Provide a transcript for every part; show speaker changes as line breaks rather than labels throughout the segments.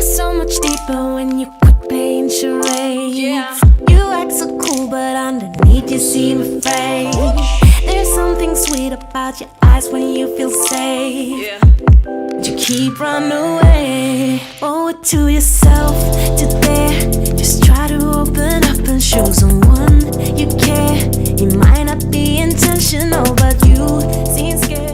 You're so much deeper when you quit playing charades.
Yeah.
You act so cool, but underneath you seem afraid. There's something sweet about your eyes when you feel safe.
Yeah.
But you keep running away. Owe it to yourself to dare. Just try to open up and show someone you care. You might not be intentional, but you seem scared.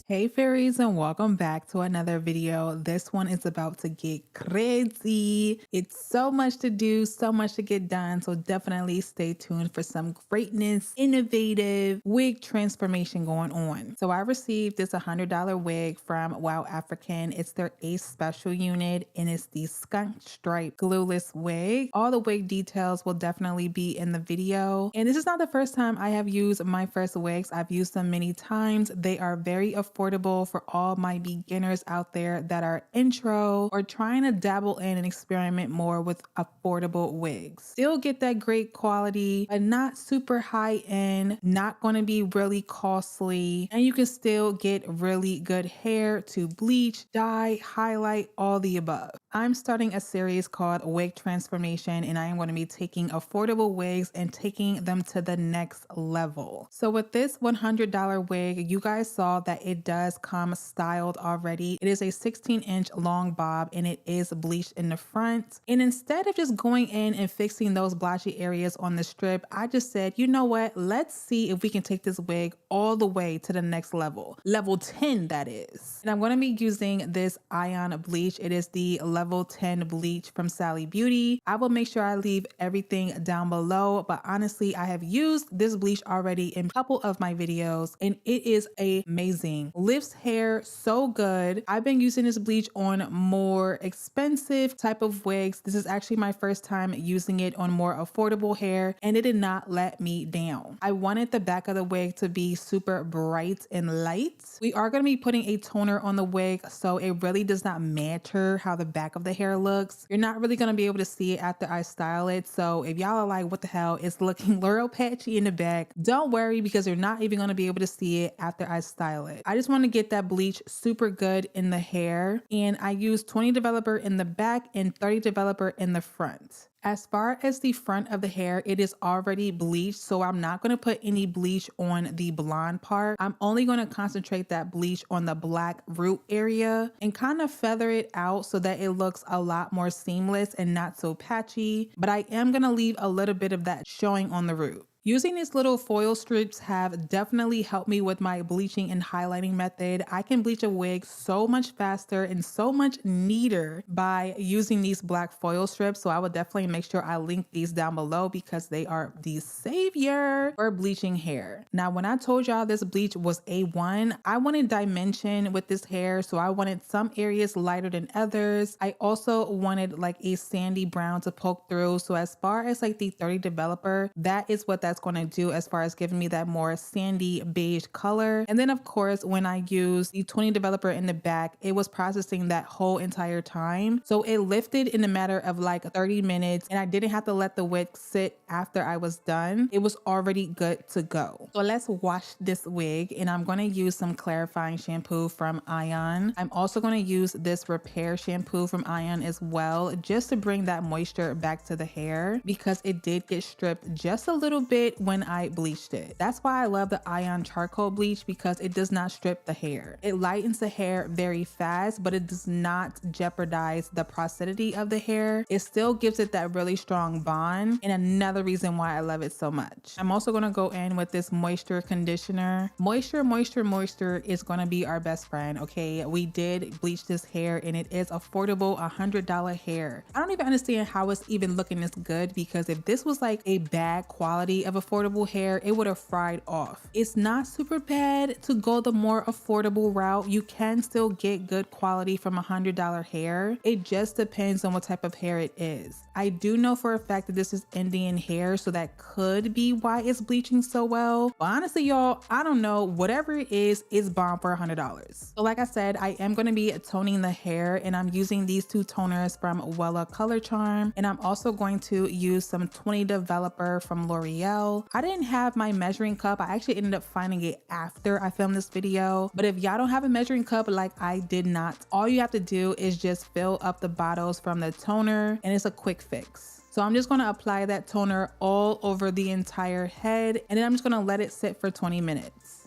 Hey fairies, and welcome back to another video. This one is about to get crazy. It's so much to do, so much to get done, so definitely stay tuned for some greatness, innovative wig transformation going on. So I received this $100 wig from Wow African. It's their Ace special unit, and it's the skunk stripe glueless wig. All the wig details will definitely be in the video, and this is not the first time I have used Myfirstwigs. I've used them many times. They are very affordable for all my beginners out there that are intro or trying to dabble in and experiment more with affordable wigs. Still get that great quality, but not super high end, not going to be really costly, and you can still get really good hair to bleach, dye, highlight, all the above. I'm starting a series called Wig Transformation, and I am going to be taking affordable wigs and taking them to the next level. So with this $100 wig, you guys saw that it does come styled already. It is a 16-inch long bob, and it is bleached in the front. And instead of just going in and fixing those blotchy areas on the strip, I just said, you know what? Let's see if we can take this wig all the way to the next level. Level 10, that is. And I'm going to be using this ion bleach. It is the level 10 bleach from Sally Beauty. I will make sure I leave everything down below, but honestly, I have used this bleach already in a couple of my videos, and it is amazing. Lifts hair so good. I've been using this bleach on more expensive type of wigs. This is actually my first time using it on more affordable hair, and it did not let me down. I wanted the back of the wig to be super bright and light. We are going to be putting a toner on the wig, so it really does not matter how the back of the hair looks. You're not really going to be able to see it after I style it. So if y'all are like, what the hell, it's looking little patchy in the back, don't worry, because you're not even going to be able to see it after I style it. I just want to get that bleach super good in the hair, and I use 20 developer in the back and 30 developer in the front. As far as the front of the hair, it is already bleached, so I'm not going to put any bleach on the blonde part. I'm only going to concentrate that bleach on the black root area and kind of feather it out so that it looks a lot more seamless and not so patchy, but I am going to leave a little bit of that showing on the root. Using these little foil strips have definitely helped me with my bleaching and highlighting method. I can bleach a wig so much faster and so much neater by using these black foil strips. So I would definitely make sure I link these down below because they are the savior for bleaching hair. Now, when I told y'all this bleach was A1, I wanted dimension with this hair. So I wanted some areas lighter than others. I also wanted like a sandy brown to poke through. So as far as like the 30 developer, that is what that's going to do as far as giving me that more sandy beige color. And then of course, when I use the 20 developer in the back, it was processing that whole entire time. So it lifted in a matter of like 30 minutes, and I didn't have to let the wig sit after I was done. It was already good to go. So let's wash this wig, and I'm going to use some clarifying shampoo from Ion. I'm also going to use this repair shampoo from Ion as well, just to bring that moisture back to the hair, because it did get stripped just a little bit when I bleached it. That's why I love the Ion charcoal bleach, because it does not strip the hair. It lightens the hair very fast, but it does not jeopardize the porosity of the hair. It still gives it that really strong bond, and another reason why I love it so much. I'm also going to go in with this moisture conditioner. Moisture is going to be our best friend. Okay, we did bleach this hair, and it is affordable, $100 hair. I don't even understand how it's even looking this good, because if this was like a bad quality of affordable hair, it would have fried off. It's not super bad to go the more affordable route. You can still get good quality from $100 hair. It just depends on what type of hair it is. I do know for a fact that this is Indian hair, so that could be why it's bleaching so well. But honestly, y'all, I don't know. Whatever it is, it's bomb for $100. So like I said, I am going to be toning the hair, and I'm using these two toners from Wella Color Charm, and I'm also going to use some 20 developer from L'Oreal. well. I didn't have my measuring cup. I actually ended up finding it after I filmed this video. But if y'all don't have a measuring cup like I did not, all you have to do is just fill up the bottles from the toner, and it's a quick fix. So I'm just gonna apply that toner all over the entire head, and then I'm just gonna let it sit for 20 minutes.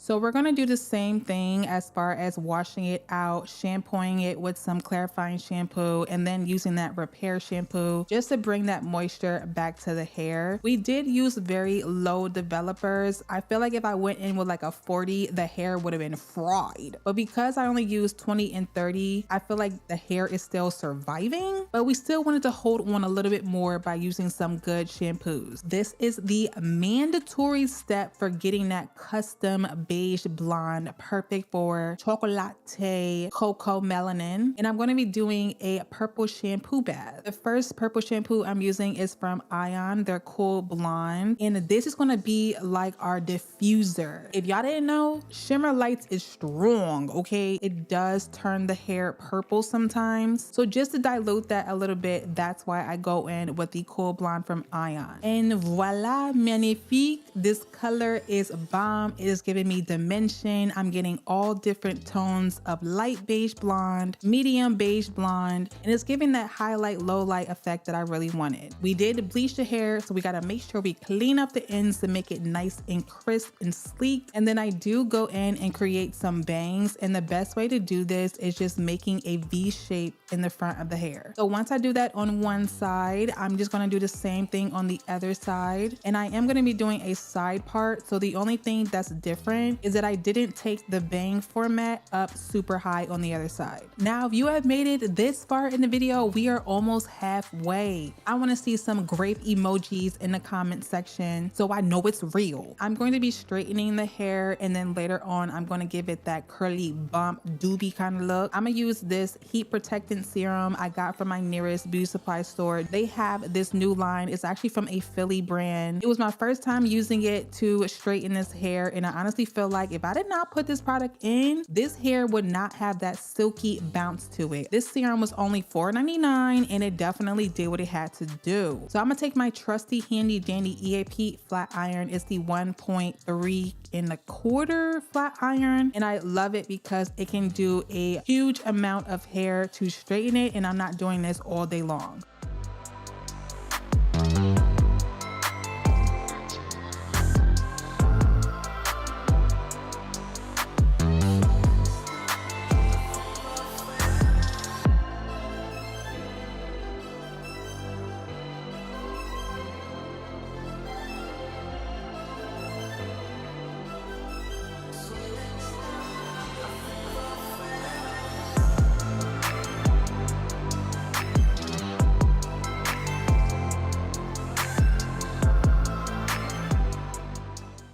So we're gonna do the same thing as far as washing it out, shampooing it with some clarifying shampoo, and then using that repair shampoo just to bring that moisture back to the hair. We did use very low developers. I feel like if I went in with like a 40, the hair would have been fried. But because I only used 20 and 30, I feel like the hair is still surviving, but we still wanted to hold on a little bit more by using some good shampoos. This is the mandatory step for getting that custom beige blonde, perfect for 𝐏𝐫𝐞-𝗠ঁ melanin. And I'm going to be doing a purple shampoo bath. The first purple shampoo I'm using is from 𝐼𝐢, their Cool Blonde, and this is going to be like our diffuser. If y'all didn't know, shimmer lights is strong, okay? It does turn the hair purple sometimes, so just to dilute that a little bit, that's why I go in with the Cool Blonde from 𝐼𝐢. And voila, magnifique. This color is bomb. It is giving me dimension. I'm getting all different tones of light beige blonde, medium beige blonde, and it's giving that highlight low light effect that I really wanted. We did bleach the hair, so we got to make sure we clean up the ends to make it nice and crisp and sleek. And then I do go in and create some bangs, and the best way to do this is just making a V shape in the front of the hair. So once I do that on one side, I'm just going to do the same thing on the other side, and I am going to be doing a side part. So the only thing that's different is that I didn't take the bang format up super high on the other side. Now, if you have made it this far in the video, we are almost halfway. I want to see some grape emojis in the comment section so I know it's real. I'm going to be straightening the hair, and then later on I'm going to give it that curly bump doobie kind of look. I'm gonna use this heat protectant serum I got from my nearest beauty supply store. They have this new line. It's actually from a Philly brand. It was my first time using it to straighten this hair, and I honestly feel like if I did not put this product in, this hair would not have that silky bounce to it. This serum was only $4.99, and it definitely did what it had to do. So I'm gonna take my trusty handy dandy EAP flat iron. It's the 1.3 1/4 flat iron, and I love it because it can do a huge amount of hair to straighten it, and I'm not doing this all day long.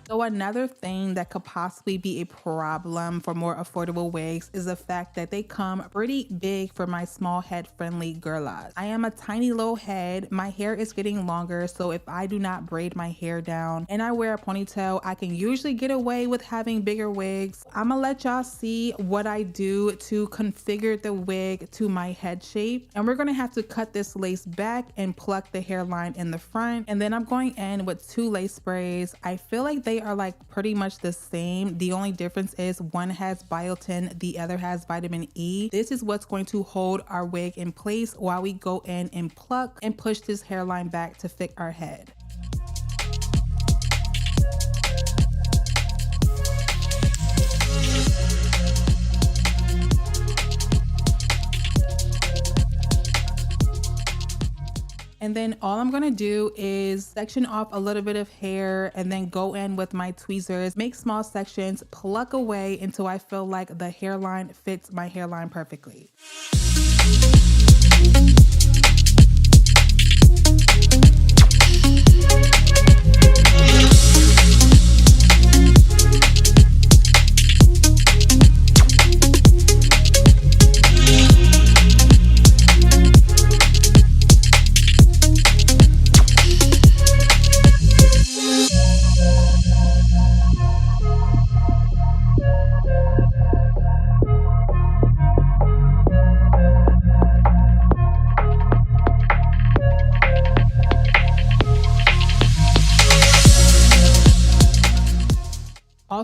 So another thing that could possibly be a problem for more affordable wigs is the fact that they come pretty big for my small head friendly girlas. I am a tiny little head. My hair is getting longer, so if I do not braid my hair down and I wear a ponytail, I can usually get away with having bigger wigs. I'm gonna let y'all see what I do to configure the wig to my head shape, and we're gonna have to cut this lace back and pluck the hairline in the front, and then I'm going in with 2 lace sprays. I feel like they are like pretty much the same. The only difference is one has biotin, the other has vitamin E. This is what's going to hold our wig in place while we go in and pluck and push this hairline back to fit our head. And then all I'm gonna do is section off a little bit of hair and then go in with my tweezers, make small sections, pluck away until I feel like the hairline fits my hairline perfectly.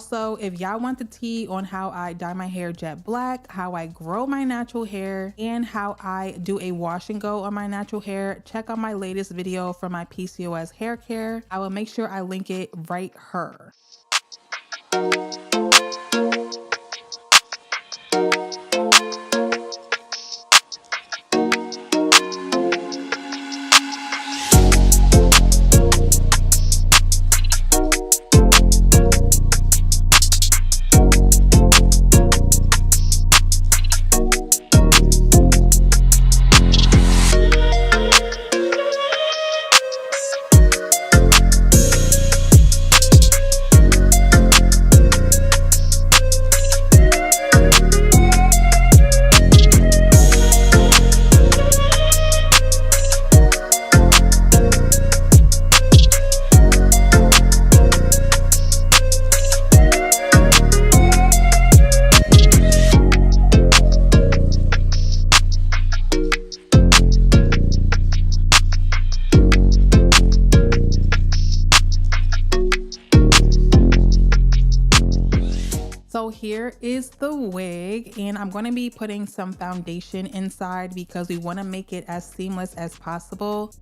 Also, if y'all want the tea on how I dye my hair jet black, how I grow my natural hair, and how I do a wash and go on my natural hair, check out my latest video for my PCOS hair care. I will make sure I link it right here. So here is the wig, and I'm going to be putting some foundation inside because we want to make it as seamless as possible.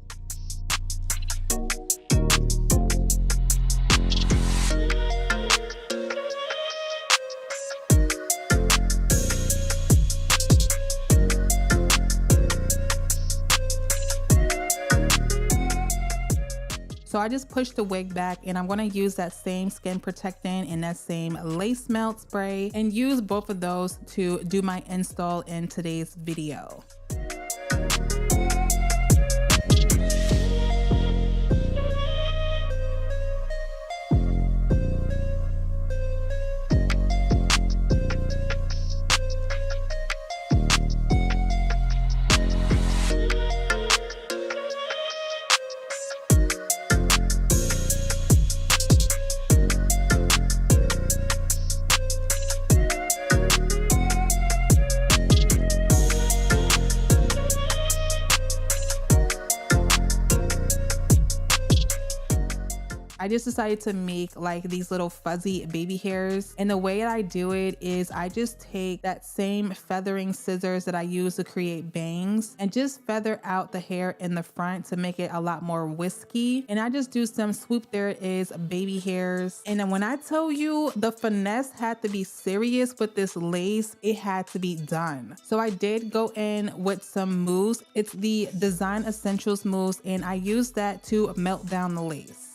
So I just pushed the wig back, and I'm going to use that same skin protectant and that same lace melt spray and use both of those to do my install in today's video. I just decided to make like these little fuzzy baby hairs, and the way that I do it is I just take that same feathering scissors that I use to create bangs and just feather out the hair in the front to make it a lot more wispy, and I just do some swoop, there it is, baby hairs. And then when I tell you the finesse had to be serious with this lace, it had to be done. So I did go in with some mousse. It's the Design Essentials mousse, and I used that to melt down the lace.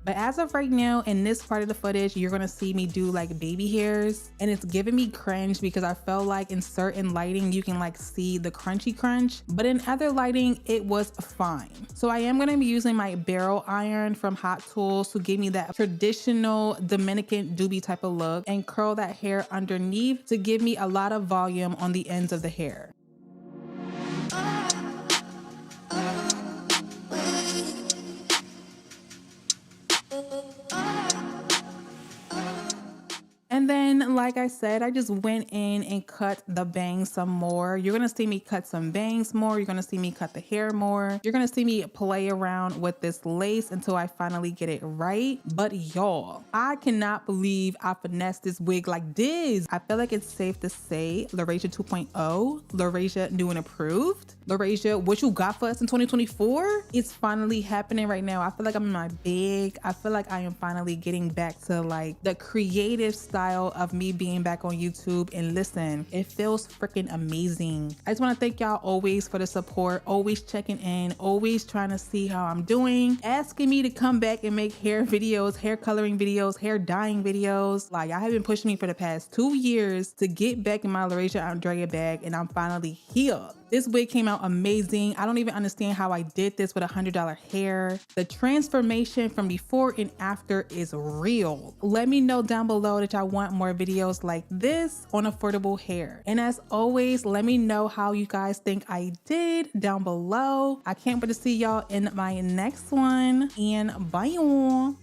But as of right now, in this part of the footage, you're gonna see me do like baby hairs, and it's giving me cringe because I felt like in certain lighting you can like see the crunchy crunch, but in other lighting it was fine. So I am gonna be using my barrel iron from Hot Tools to give me that traditional Dominican doobie type of look and curl that hair underneath to give me a lot of volume on the ends of the hair. And then, like I said, I just went in and cut the bangs some more. You're gonna see me cut some bangs more. You're gonna see me cut the hair more. You're gonna see me play around with this lace until I finally get it right. But y'all, I cannot believe I finessed this wig like this. I feel like it's safe to say 𝐏𝐫𝐞 2.0, 𝐏𝐏𝐫 new and approved, 𝐏𝐏𝐫 what you got for us in 2024. It's finally happening right now. I feel like I'm in my bag. I feel like I am finally getting back to like the creative style of me being back on YouTube. And listen, it feels freaking amazing. I just want to thank y'all always for the support, always checking in, always trying to see how I'm doing, asking me to come back and make hair videos, hair coloring videos, hair dyeing videos. Like, I have been pushing me for the past 2 years to get back in my 𝐏𝐿 bag, and I'm finally here. This wig came out amazing. I don't even understand how I did this with $100 hair. The transformation from before and after is real. Let me know down below that y'all want more videos like this on affordable hair. And as always, let me know how you guys think I did down below. I can't wait to see y'all in my next one, and bye y'all.